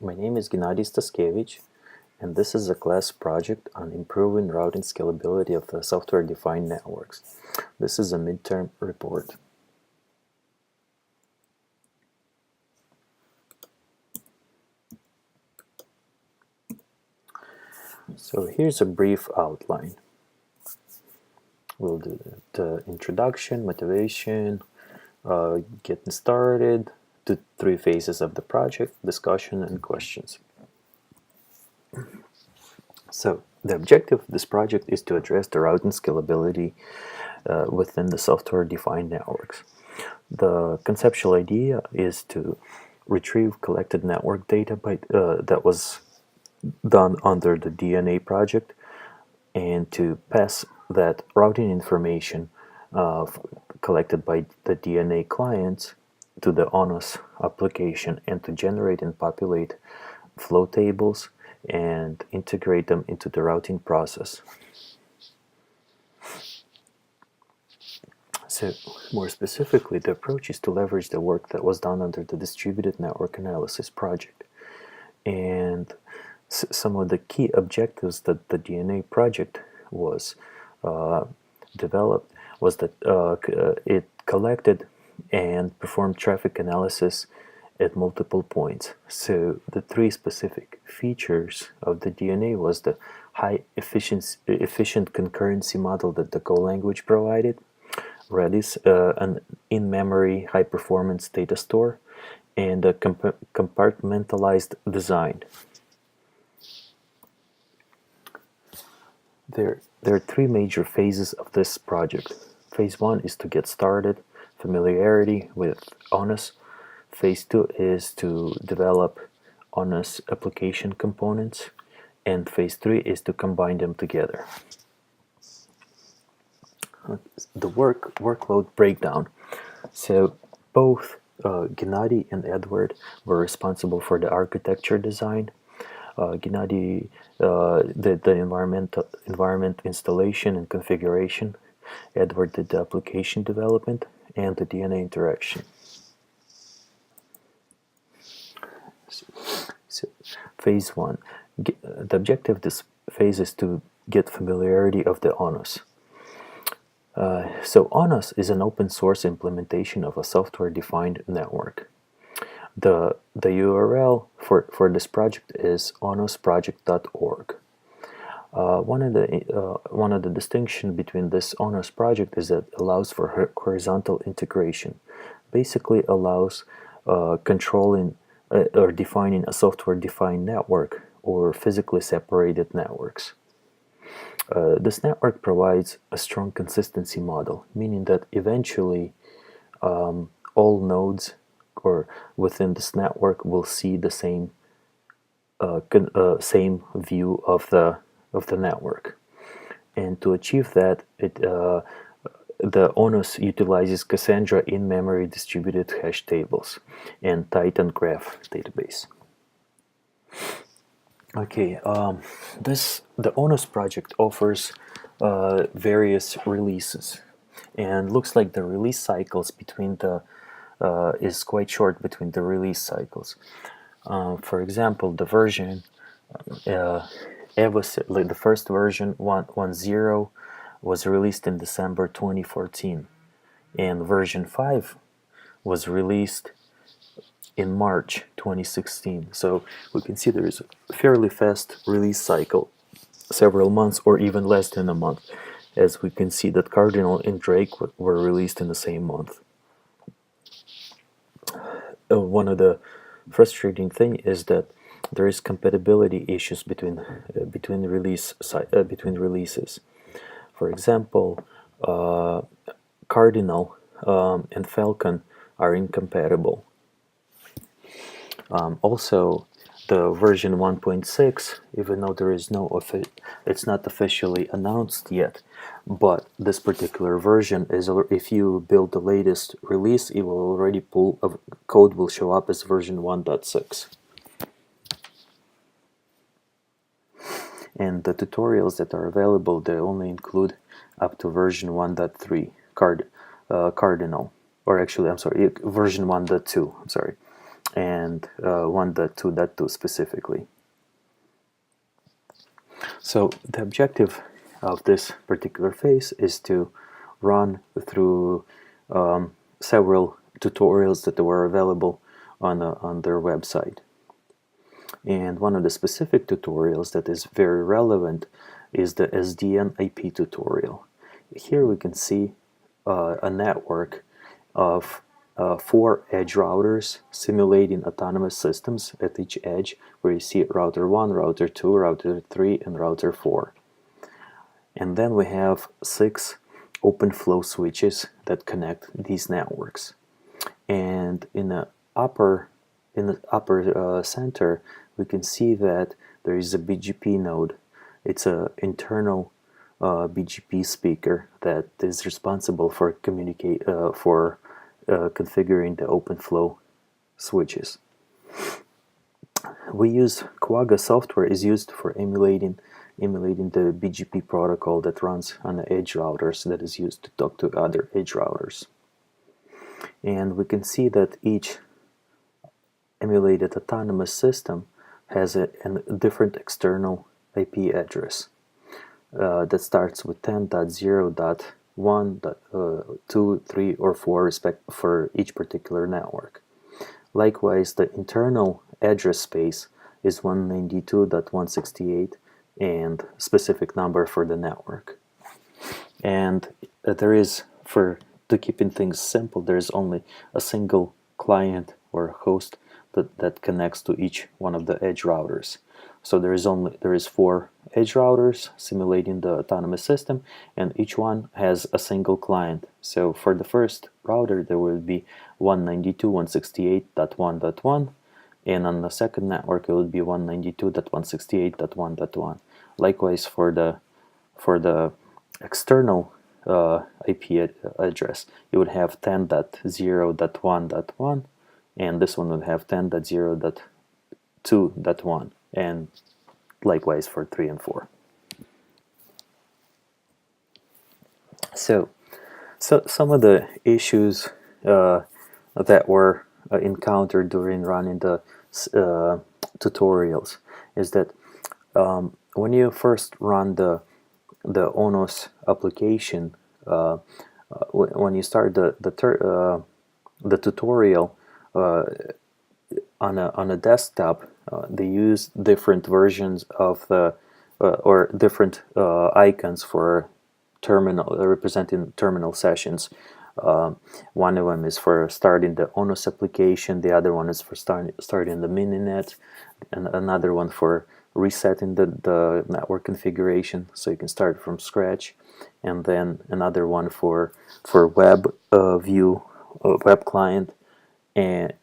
My name is Gennady Staskevich, and this is a class project on improving routing scalability of the software-defined networks. This is a midterm report. So here's a brief outline. We'll do the introduction, motivation, getting started, the 3 phases of the project, discussion, and questions. So the objective of this project is to address the routing scalability within the software-defined networks. The conceptual idea is to retrieve collected network data that was done under the DNA project and to pass that routing information collected by the DNA clients to the ONOS application and to generate and populate flow tables and integrate them into the routing process. So, more specifically, the approach is to leverage the work that was done under the Distributed Network Analysis project. And some of the key objectives that the DNA project was developed was that it collected and performed traffic analysis at multiple points. So the 3 specific features of the DNA was the high efficient concurrency model that the Go language provided, Redis, an in-memory high-performance data store, and a compartmentalized design. There are 3 major phases of this project. Phase 1 is to get started, familiarity with ONOS. Phase 2 is to develop ONOS application components, and Phase 3 is to combine them together. The workload breakdown. So both Gennady and Edward were responsible for the architecture design. Gennady did the environment installation and configuration. Edward did the application development and the DNA interaction. So phase 1. The objective of this phase is to get familiarity of the ONOS. So ONOS is an open source implementation of a software-defined network. The URL for this project is onosproject.org. One of the distinction between this ONOS project is that it allows for horizontal integration. Basically allows controlling or defining a software-defined network or physically separated networks. This network provides a strong consistency model, meaning that eventually all nodes or within this network will see the same same view of the network. And to achieve that, the ONOS utilizes Cassandra in-memory distributed hash tables and Titan Graph database. Okay, the ONOS project offers various releases, and looks like the release cycles between the is quite short between the release cycles. For example, the version the first version 1.0 was released in December 2014, and version 5 was released in March 2016. So we can see there is a fairly fast release cycle, several months or even less than a month, as we can see that Cardinal and Drake were released in the same month. One of the frustrating thing is that there is compatibility issues between releases. For example, Cardinal and Falcon are incompatible. Also, the version 1.6, even though there is it's not officially announced yet, but this particular version is, if you build the latest release, it will already code will show up as version 1.6. And the tutorials that are available, they only include up to version 1.3 Cardinal, or actually, I'm sorry, version 1.2, I'm sorry. and 1.2.2 specifically. So the objective of this particular phase is to run through several tutorials that were available on their website. And one of the specific tutorials that is very relevant is the SDN IP tutorial. Here we can see a network of 4 edge routers simulating autonomous systems at each edge, where you see router 1, router 2, router 3, and router 4. And then we have 6 open flow switches that connect these networks. And in the upper center, we can see that there is a BGP node. It's an internal BGP speaker that is responsible for configuring the open flow switches. Quagga software is used for emulating the BGP protocol that runs on the edge routers that is used to talk to other edge routers. And we can see that each emulated autonomous system has a different external IP address that starts with 10.0.1, 2, 3, or 4 for each particular network. Likewise, the internal address space is 192.168 and specific number for the network. And there is, to keeping things simple, there is only a single client or host that connects to each one of the edge routers. So there is 4 edge routers simulating the autonomous system, and each one has a single client. So for the first router, there will be 192.168.1.1, and on the second network, it will be 192.168.1.1. Likewise, for the external IP address, you would have 10.0.1.1, and this one would have 10.0.2.1, and likewise for 3 and 4. So some of the issues that were encountered during running the tutorials is that when you first run the ONOS application, when you start the tutorial on a desktop, they use different versions of the or different icons for terminal representing terminal sessions. One of them is for starting the ONOS application, the other one is for starting the mininet, and another one for resetting the network configuration so you can start from scratch, and then another one for web view, web client, and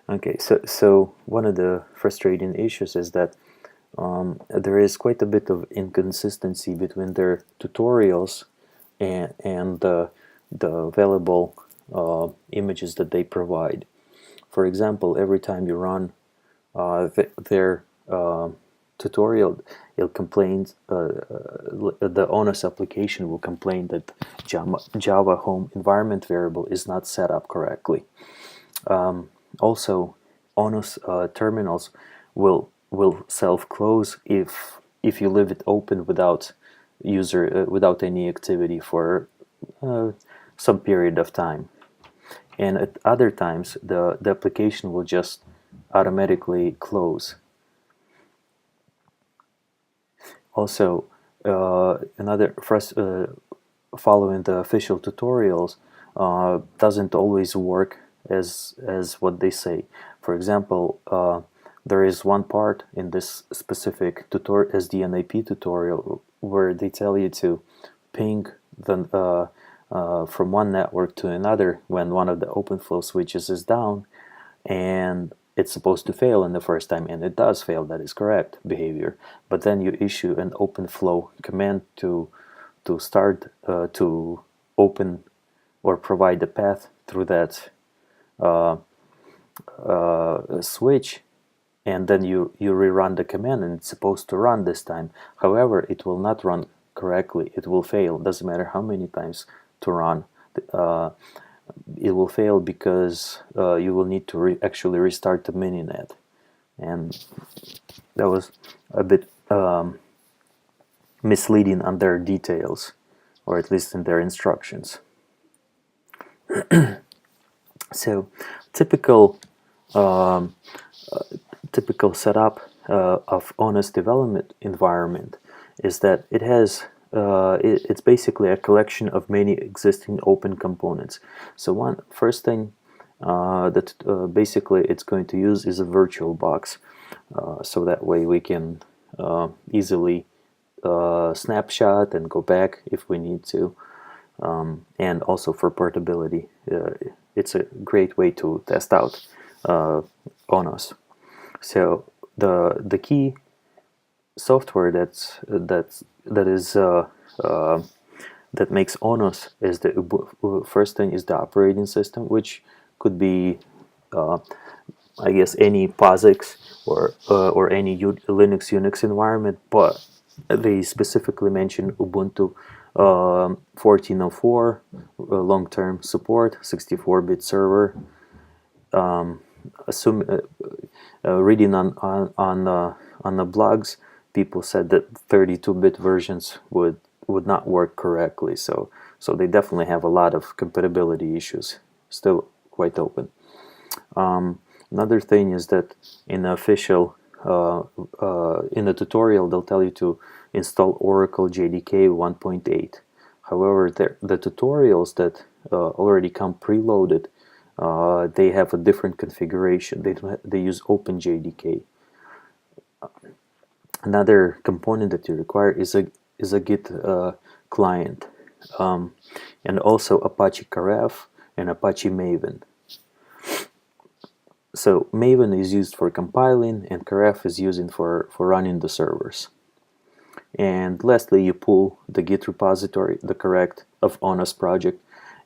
okay, so one of the frustrating issues is that there is quite a bit of inconsistency between their tutorials and the available images that they provide. For example, every time you run their tutorial, it'll complain, the ONOS application will complain that Java home environment variable is not set up correctly. Also, ONOS terminals will self-close if you leave it open without without any activity for some period of time. And at other times, the application will just automatically close. Also, following the official tutorials doesn't always work as what they say. For example, there is one part in this specific SDN IP tutorial where they tell you to ping from one network to another when one of the OpenFlow switches is down, and it's supposed to fail in the first time, and it does fail. That is correct behavior. But then you issue an OpenFlow command to start to open or provide a path through that switch, and then you rerun the command, and it's supposed to run this time. However, it will not run correctly. It will fail. Doesn't matter how many times to run. it will fail because you will need to actually restart the mininet, and that was a bit misleading on their details, or at least in their instructions. So typical typical setup of ONOS development environment is that it has it's basically a collection of many existing open components. So one first thing that basically it's going to use is a virtual box, so that way we can easily snapshot and go back if we need to, and also for portability. It's a great way to test out ONOS. So the key software that makes ONOS is the first thing is the operating system, which could be I guess any POSIX or any Linux Unix environment, but they specifically mention Ubuntu 14.04 long-term support, 64-bit server. Reading on the blogs, people said that 32-bit versions would not work correctly. So they definitely have a lot of compatibility issues, still quite open. Another thing is that in the official in the tutorial they'll tell you to install Oracle JDK 1.8. However, the tutorials that already come preloaded, they have a different configuration. They use OpenJDK. Another component that you require is a Git client, and also Apache Karaf and Apache Maven. So Maven is used for compiling, and Karaf is used for running the servers. And lastly, you pull the Git repository, the correct of ONOS project,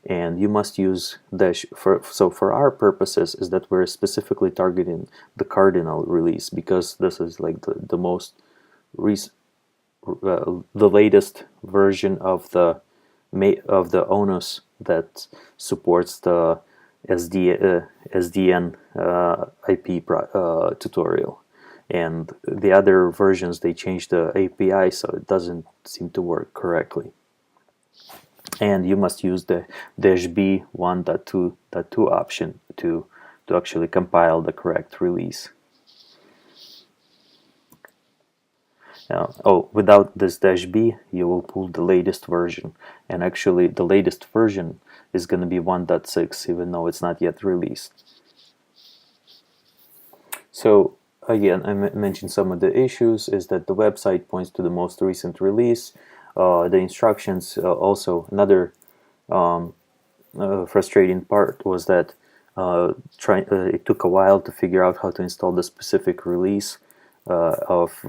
and you must use dash so for our purposes is that we're specifically targeting the cardinal release, because this is like the most the latest version of the ONOS that supports the SDN IP tutorial. And the other versions, they changed the API, so it doesn't seem to work correctly. And you must use the -b 1.2 option to actually compile the correct release. Without this -b, you will pull the latest version, and actually the latest version is going to be 1.6, even though it's not yet released. So again, I mentioned some of the issues is that the website points to the most recent release. The instructions, also another frustrating part was that it took a while to figure out how to install the specific release of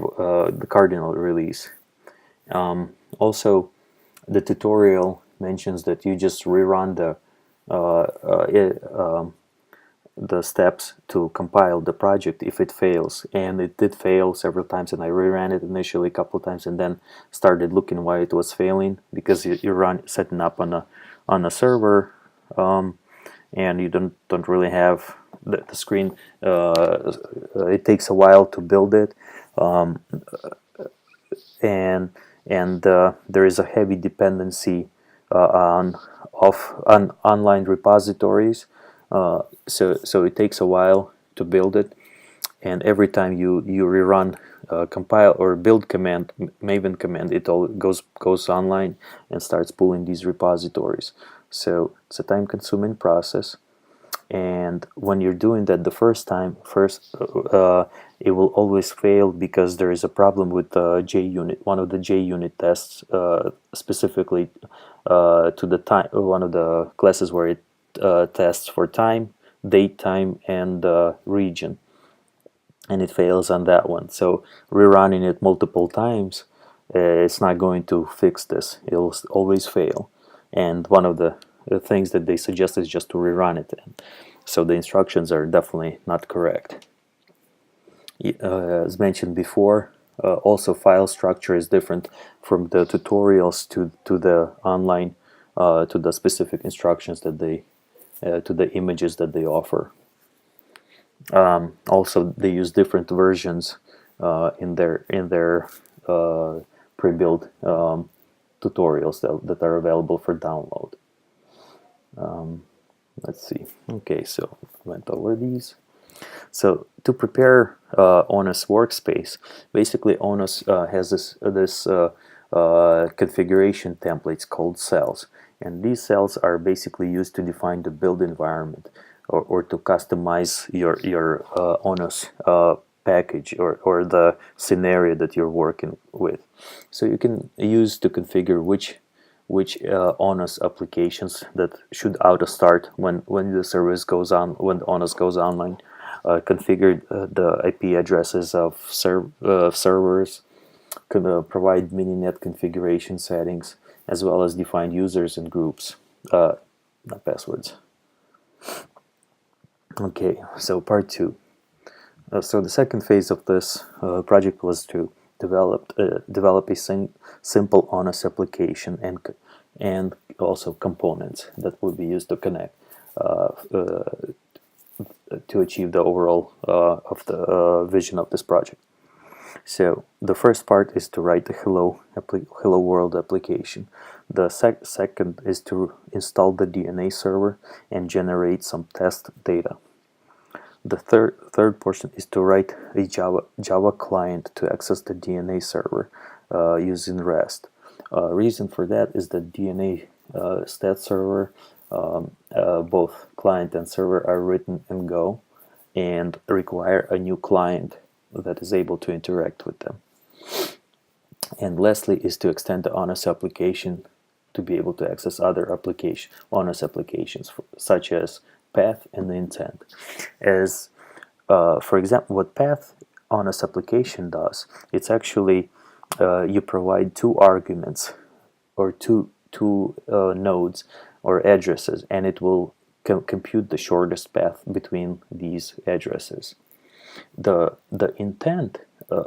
the cardinal release. Also, the tutorial mentions that you just rerun the steps to compile the project if it fails, and it did fail several times, and I reran it initially a couple of times and then started looking why it was failing, because you're setting up on a server, and you don't really have the screen. It takes a while to build it, and there is a heavy dependency on online repositories. So it takes a while to build it, and every time you rerun compile or build command, Maven command, it all goes online and starts pulling these repositories. So it's a time-consuming process, and when you're doing that the first time, it will always fail because there is a problem with the JUnit, one of the JUnit tests, specifically to the time, one of the classes where it tests for time, date time, and region, and it fails on that one. So rerunning it multiple times, it's not going to fix this. It'll always fail, and one of the things that they suggest is just to rerun it. So the instructions are definitely not correct. As mentioned before, also file structure is different from the tutorials to the online to the specific instructions that they to the images that they offer. Also, they use different versions in their pre-built tutorials that are available for download. Let's see. Okay, so I went over these. So to prepare ONOS workspace, basically ONOS has this configuration templates called cells, and these cells are basically used to define the build environment or to customize your ONOS package or the scenario that you're working with. So you can use to configure which ONOS applications that should auto start when the service goes on, when ONOS goes online. Configure the IP addresses of servers, provide mininet configuration settings, as well as define users and groups, not passwords. Okay, so part 2. So the second phase of this project was to develop a simple ONOS application and also components that will be used to connect to achieve the overall of the vision of this project. So the first part is to write the hello world application. The second is to install the DNA server and generate some test data. The third portion is to write a Java client to access the DNA server using REST. Reason for that is that DNA stat server, both client and server are written in Go and require a new client that is able to interact with them. And lastly is to extend the ONOS application to be able to access other ONOS applications, such as path and the intent. As for example, what path ONOS application does, it's actually you provide two arguments or two nodes or addresses, and it will compute the shortest path between these addresses. The intent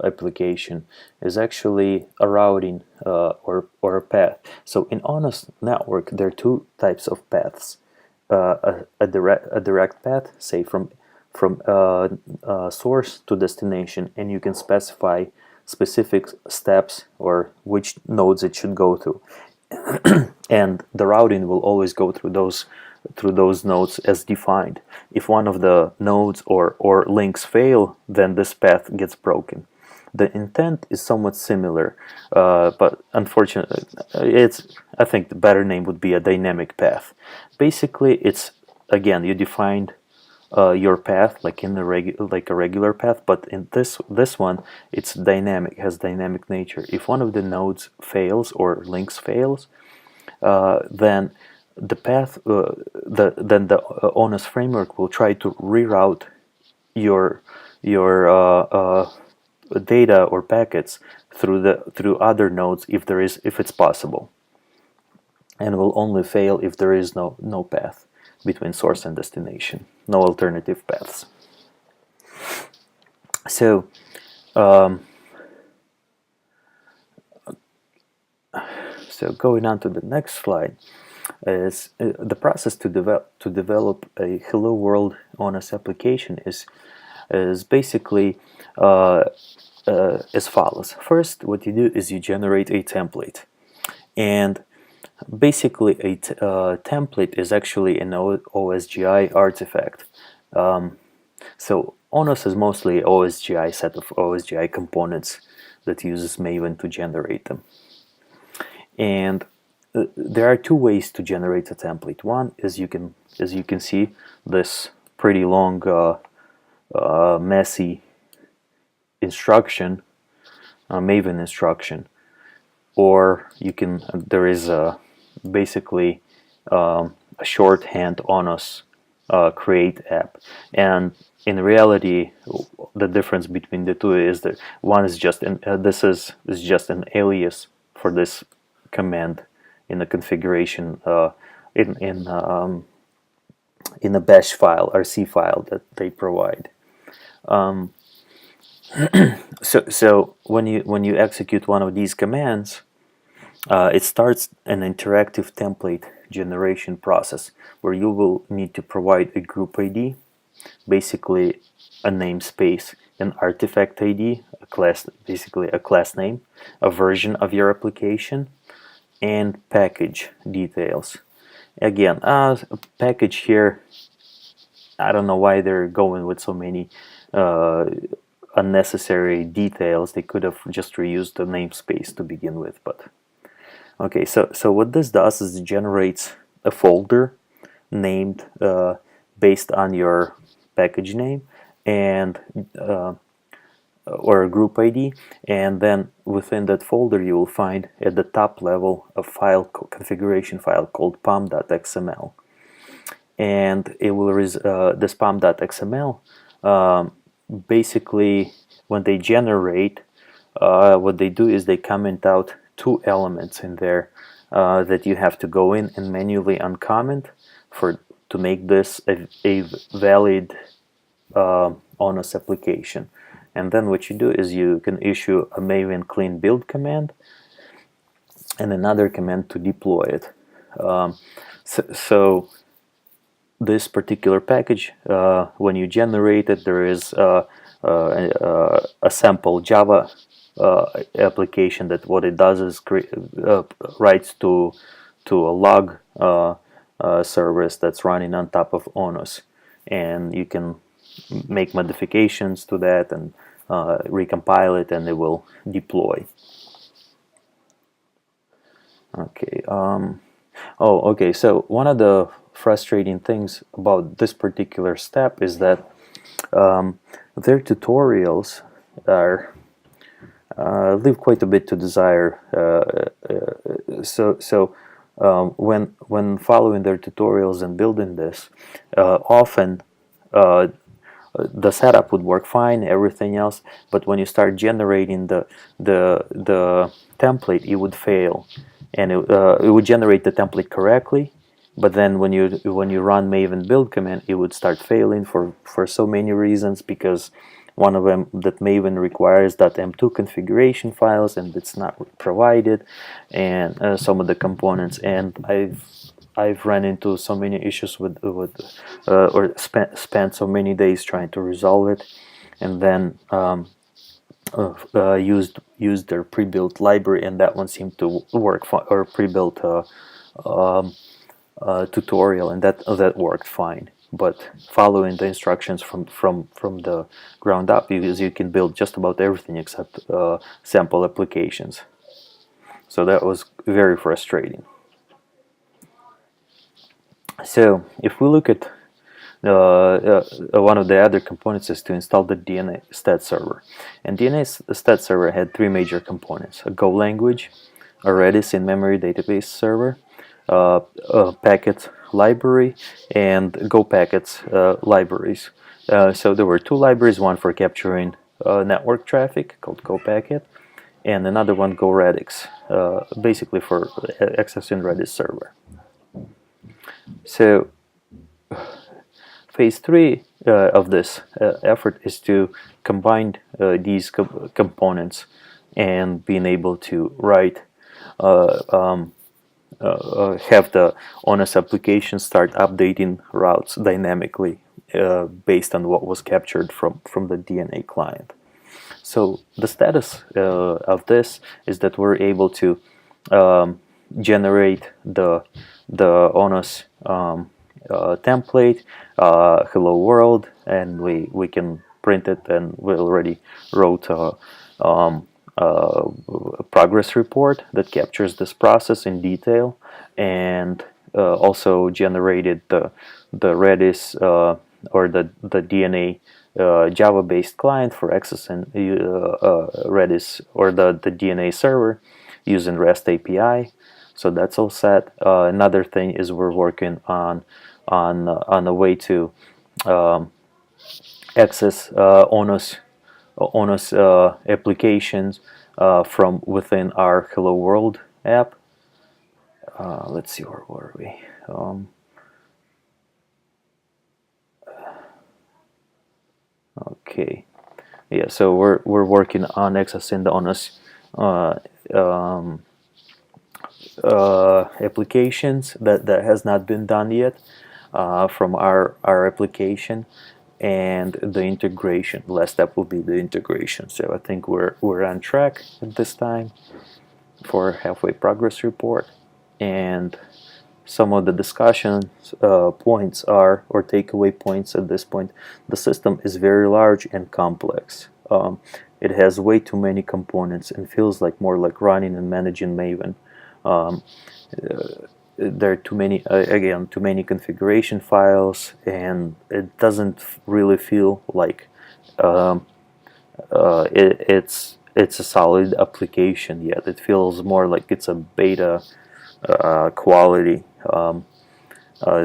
application is actually a routing or a path. So in ONOS network, there are two types of paths. A direct path, say from source to destination, and you can specify specific steps or which nodes it should go to, and the routing will always go through those nodes as defined. If one of the nodes or links fail, then this path gets broken. The intent is somewhat similar, but unfortunately, I think the better name would be a dynamic path. Basically, it's, again, you defined your path like in a regular path, but in this one, it's dynamic, has dynamic nature. If one of the nodes fails or links fails, then the path, then the ONOS framework will try to reroute your data or packets through other nodes if it's possible, and will only fail if there is no path between source and destination, no alternative paths. So going on to the next slide is the process to develop a hello world ONOS application is basically as follows. First, what you do is you generate a template, and basically a template is actually an OSGI artifact. So ONOS is mostly OSGI set of OSGI components that uses Maven to generate them. And there are two ways to generate a template. One is you can see this pretty long, messy instruction, Maven instruction, or you can. There is basically a shorthand ONOS create app, and in reality, the difference between the two is that one is just this is just an alias for this command in the configuration in a bash file or C file that they provide. So when you execute one of these commands, it starts an interactive template generation process where you will need to provide a group ID, basically a namespace, an artifact ID, a class, basically a class name, a version of your application, and package details. Again, package here, I don't know why they're going with so many unnecessary details. They could have just reused the namespace to begin with. But okay, so what this does is it generates a folder named based on your package name and or a group ID, and then within that folder you will find at the top level a file configuration file called pom.xml, and it will this pom.xml basically, when they generate, what they do is they comment out two elements in there that you have to go in and manually uncomment to make this a valid ONOS application. And then what you do is you can issue a maven clean build command and another command to deploy it. So this particular package, when you generate it, there is a sample Java application that what it does is writes to a log service that's running on top of ONOS, and you can make modifications to that and recompile it, and it will deploy. Okay. Okay. So one of the frustrating things about this particular step is that their tutorials are leave quite a bit to desire. When following their tutorials and building this, often the setup would work fine, everything else, but when you start generating the template, it would fail, and it would generate the template correctly, but then when you run maven build command, it would start failing for so many reasons, because one of them, that maven requires .m2 configuration files, and it's not provided, and some of the components, and I've run into so many issues with or spent so many days trying to resolve it, and then used their pre-built library, and that one seemed to work fine, or pre-built tutorial, and that worked fine. But following the instructions from the ground up, you can build just about everything except sample applications. So that was very frustrating. So if we look at one of the other components is to install the DNA stat server. And DNA stat server had three major components: a Go language, a Redis in-memory database server, a packet library, and Go packets libraries. So there were two libraries, one for capturing network traffic called Go packet, and another one, Go Redix, basically for accessing Redis server. So phase 3 of this effort is to combine these components and being able to write, have the ONOS application start updating routes dynamically based on what was captured from the DNA client. So the status of this is that we're able to generate the ONOS template, hello world, and we can print it, and we already wrote a progress report that captures this process in detail, and also generated the Redis or the DNA Java-based client for accessing Redis or the DNA server using REST API. So that's all set. Another thing is we're working on a way to access ONOS applications from within our Hello World app. Let's see, where were we? Okay, yeah. So we're working on accessing the ONOS applications that has not been done yet from our application, and the integration. The last step will be the integration. So I think we're on track at this time for halfway progress report. And some of the discussion points are, or takeaway points at this point: the system is very large and complex. It has way too many components and feels like more like running and managing Maven. Um, there are too many, again, too many configuration files, and it doesn't really feel like it's a solid application yet. It feels more like it's a beta quality. The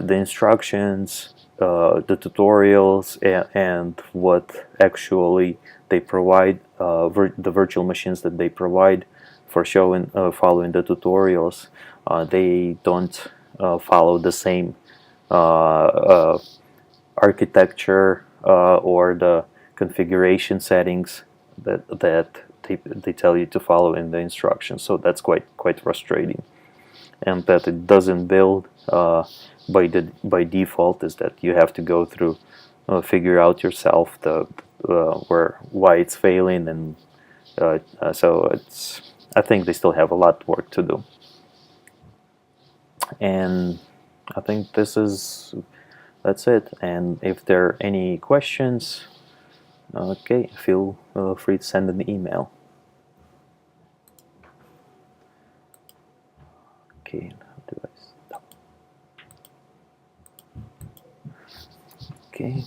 instructions, the tutorials, and what actually they provide, the virtual machines that they provide for showing, following the tutorials, they don't follow the same architecture or the configuration settings that they tell you to follow in the instructions. So that's quite frustrating. And that it doesn't build by default is that you have to go through, figure out yourself the why it's failing, and so it's, I think they still have a lot of work to do. And I think that's it. And if there are any questions, okay, feel free to send an email. Okay, how do I stop? Okay.